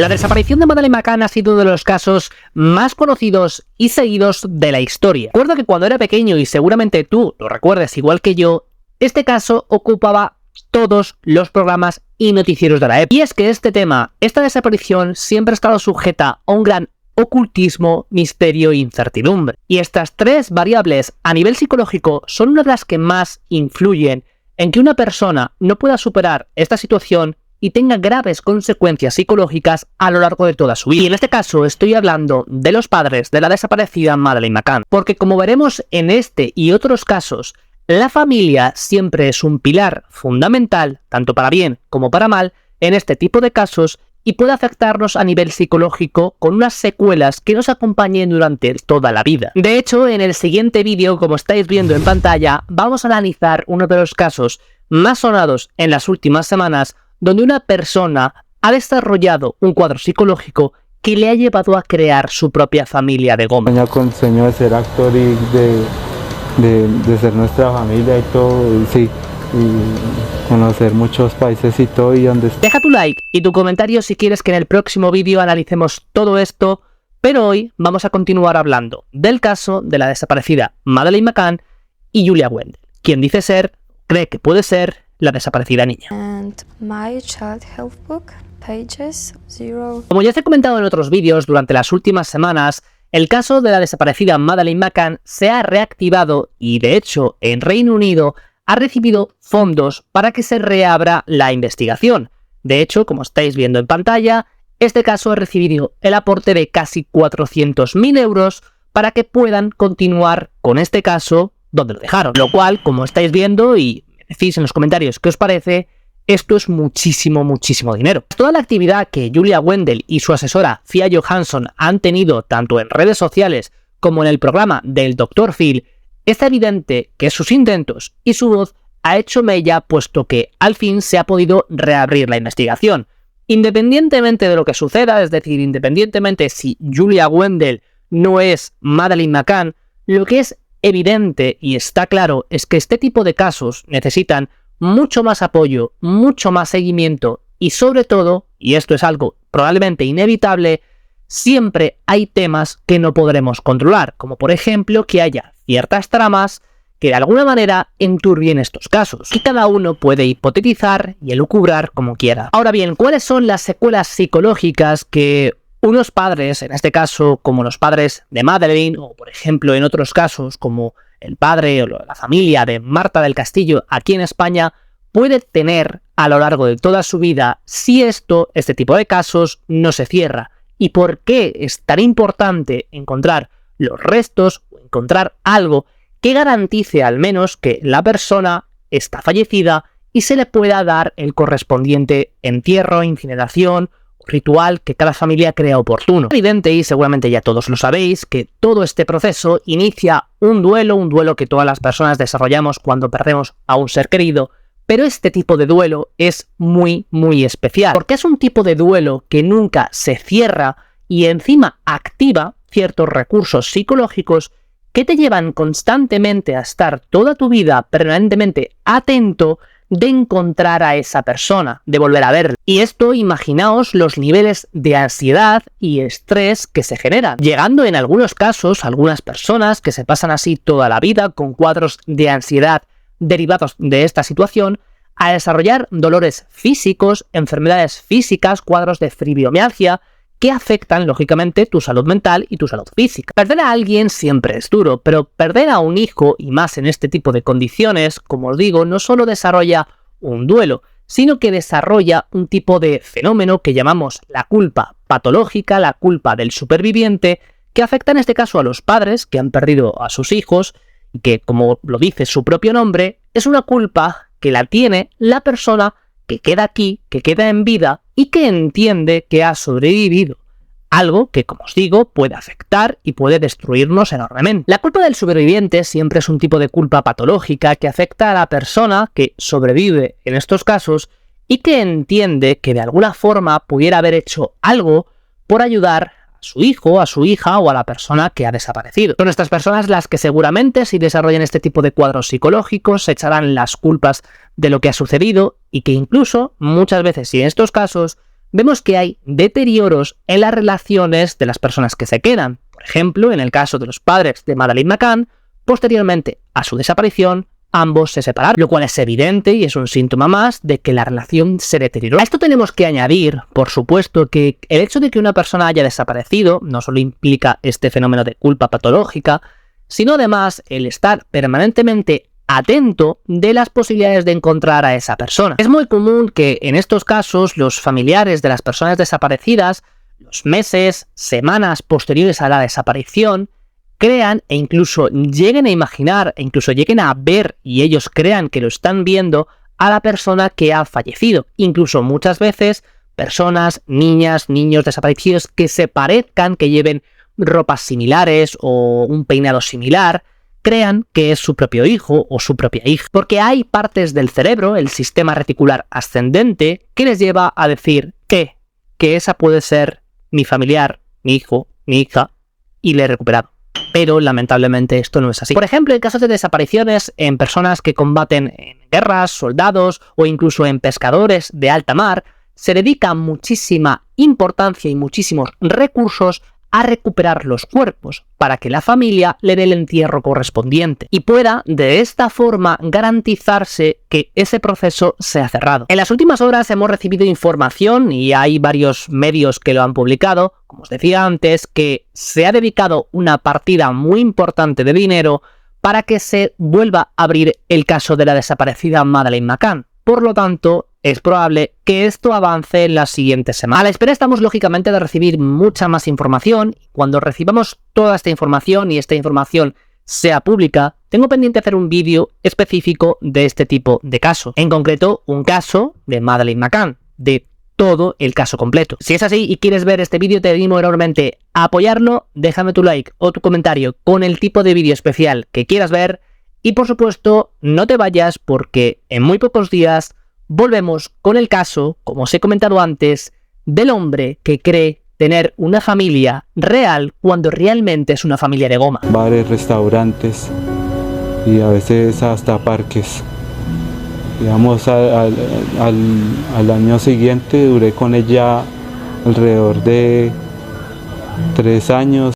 La desaparición de Madeleine McCann ha sido uno de los casos más conocidos y seguidos de la historia. Recuerdo que cuando era pequeño, y seguramente tú lo recuerdes igual que yo, este caso ocupaba todos los programas y noticieros de la época. Y es que este tema, esta desaparición, siempre ha estado sujeta a un gran ocultismo, misterio e incertidumbre. Y estas tres variables a nivel psicológico son una de las que más influyen en que una persona no pueda superar esta situación y tenga graves consecuencias psicológicas a lo largo de toda su vida. Y en este caso estoy hablando de los padres de la desaparecida Madeleine McCann, porque como veremos en este y otros casos, la familia siempre es un pilar fundamental, tanto para bien como para mal, en este tipo de casos y puede afectarnos a nivel psicológico con unas secuelas que nos acompañen durante toda la vida. De hecho, en el siguiente vídeo, como estáis viendo en pantalla, vamos a analizar uno de los casos más sonados en las últimas semanas, donde una persona ha desarrollado un cuadro psicológico que le ha llevado a crear su propia familia de goma. Con sueño de ser actor y de ser nuestra familia y todo, y sí, y conocer muchos países y todo. Y donde... Deja tu like y tu comentario si quieres que en el próximo vídeo analicemos todo esto, pero hoy vamos a continuar hablando del caso de la desaparecida Madeleine McCann y Julia Wendell, quien cree que puede ser la desaparecida niña. My child health book, pages 0. Como ya os he comentado en otros vídeos durante las últimas semanas, el caso de la desaparecida Madeleine McCann se ha reactivado y de hecho en Reino Unido ha recibido fondos para que se reabra la investigación. De hecho, como estáis viendo en pantalla, este caso ha recibido el aporte de casi 400.000 euros para que puedan continuar con este caso donde lo dejaron. Lo cual, como estáis viendo y decís en los comentarios qué os parece, esto es muchísimo, muchísimo dinero. Toda la actividad que Julia Wendell y su asesora Fia Johansson han tenido tanto en redes sociales como en el programa del Dr. Phil, es evidente que sus intentos y su voz ha hecho mella, puesto que al fin se ha podido reabrir la investigación. Independientemente de lo que suceda, es decir, independientemente si Julia Wendell no es Madeleine McCann, lo que es evidente y está claro es que este tipo de casos necesitan mucho más apoyo, mucho más seguimiento y sobre todo, y esto es algo probablemente inevitable, siempre hay temas que no podremos controlar, como por ejemplo que haya ciertas tramas que de alguna manera enturbien estos casos, que cada uno puede hipotetizar y elucubrar como quiera. Ahora bien, ¿cuáles son las secuelas psicológicas que unos padres, en este caso como los padres de Madeleine, o por ejemplo en otros casos como el padre o la familia de Marta del Castillo aquí en España, puede tener a lo largo de toda su vida si este tipo de casos no se cierra? ¿Y por qué es tan importante encontrar los restos o encontrar algo que garantice al menos que la persona está fallecida y se le pueda dar el correspondiente entierro, incineración, ritual que cada familia crea oportuno? Es evidente, y seguramente ya todos lo sabéis, que todo este proceso inicia un duelo que todas las personas desarrollamos cuando perdemos a un ser querido, pero este tipo de duelo es muy, muy especial, porque es un tipo de duelo que nunca se cierra y encima activa ciertos recursos psicológicos que te llevan constantemente a estar toda tu vida permanentemente atento de encontrar a esa persona, de volver a verla. Y esto, imaginaos los niveles de ansiedad y estrés que se generan, llegando en algunos casos, algunas personas que se pasan así toda la vida con cuadros de ansiedad derivados de esta situación, a desarrollar dolores físicos, enfermedades físicas, cuadros de fibromialgia, que afectan, lógicamente, tu salud mental y tu salud física. Perder a alguien siempre es duro, pero perder a un hijo, y más en este tipo de condiciones, como os digo, no solo desarrolla un duelo, sino que desarrolla un tipo de fenómeno que llamamos la culpa patológica, la culpa del superviviente, que afecta en este caso a los padres que han perdido a sus hijos, y que, como lo dice su propio nombre, es una culpa que la tiene la persona que queda aquí, que queda en vida y que entiende que ha sobrevivido. Algo que, como os digo, puede afectar y puede destruirnos enormemente. La culpa del superviviente siempre es un tipo de culpa patológica que afecta a la persona que sobrevive en estos casos y que entiende que de alguna forma pudiera haber hecho algo por ayudar a su hijo, a su hija o a la persona que ha desaparecido. Son estas personas las que seguramente, si desarrollan este tipo de cuadros psicológicos, se echarán las culpas de lo que ha sucedido y que incluso muchas veces, y en estos casos, vemos que hay deterioros en las relaciones de las personas que se quedan. Por ejemplo, en el caso de los padres de Madeleine McCann, posteriormente a su desaparición, ambos se separaron, lo cual es evidente y es un síntoma más de que la relación se deterioró. A esto tenemos que añadir, por supuesto, que el hecho de que una persona haya desaparecido no solo implica este fenómeno de culpa patológica, sino además el estar permanentemente atento de las posibilidades de encontrar a esa persona. Es muy común que en estos casos los familiares de las personas desaparecidas, los meses, semanas posteriores a la desaparición, crean e incluso lleguen a imaginar e incluso lleguen a ver y ellos crean que lo están viendo a la persona que ha fallecido. Incluso muchas veces personas, niñas, niños desaparecidos que se parezcan, que lleven ropas similares o un peinado similar, crean que es su propio hijo o su propia hija. Porque hay partes del cerebro, el sistema reticular ascendente, que les lleva a decir que esa puede ser mi familiar, mi hijo, mi hija, y le he recuperado. Pero lamentablemente esto no es así. Por ejemplo, en casos de desapariciones en personas que combaten en guerras, soldados o incluso en pescadores de alta mar, se dedica muchísima importancia y muchísimos recursos a recuperar los cuerpos para que la familia le dé el entierro correspondiente y pueda de esta forma garantizarse que ese proceso sea cerrado. En las últimas horas hemos recibido información y hay varios medios que lo han publicado, como os decía antes, que se ha dedicado una partida muy importante de dinero para que se vuelva a abrir el caso de la desaparecida Madeleine McCann. Por lo tanto, es probable que esto avance en las siguientes semanas. A la espera estamos lógicamente de recibir mucha más información. Cuando recibamos toda esta información y esta información sea pública, tengo pendiente hacer un vídeo específico de este tipo de caso. En concreto, un caso de Madeleine McCann, de todo el caso completo. Si es así y quieres ver este vídeo, te animo enormemente a apoyarlo. Déjame tu like o tu comentario con el tipo de vídeo especial que quieras ver. Y por supuesto, no te vayas porque en muy pocos días volvemos con el caso, como os he comentado antes, del hombre que cree tener una familia real cuando realmente es una familia de goma. Bares, restaurantes y a veces hasta parques. Digamos, al año siguiente duré con ella alrededor de 3 años.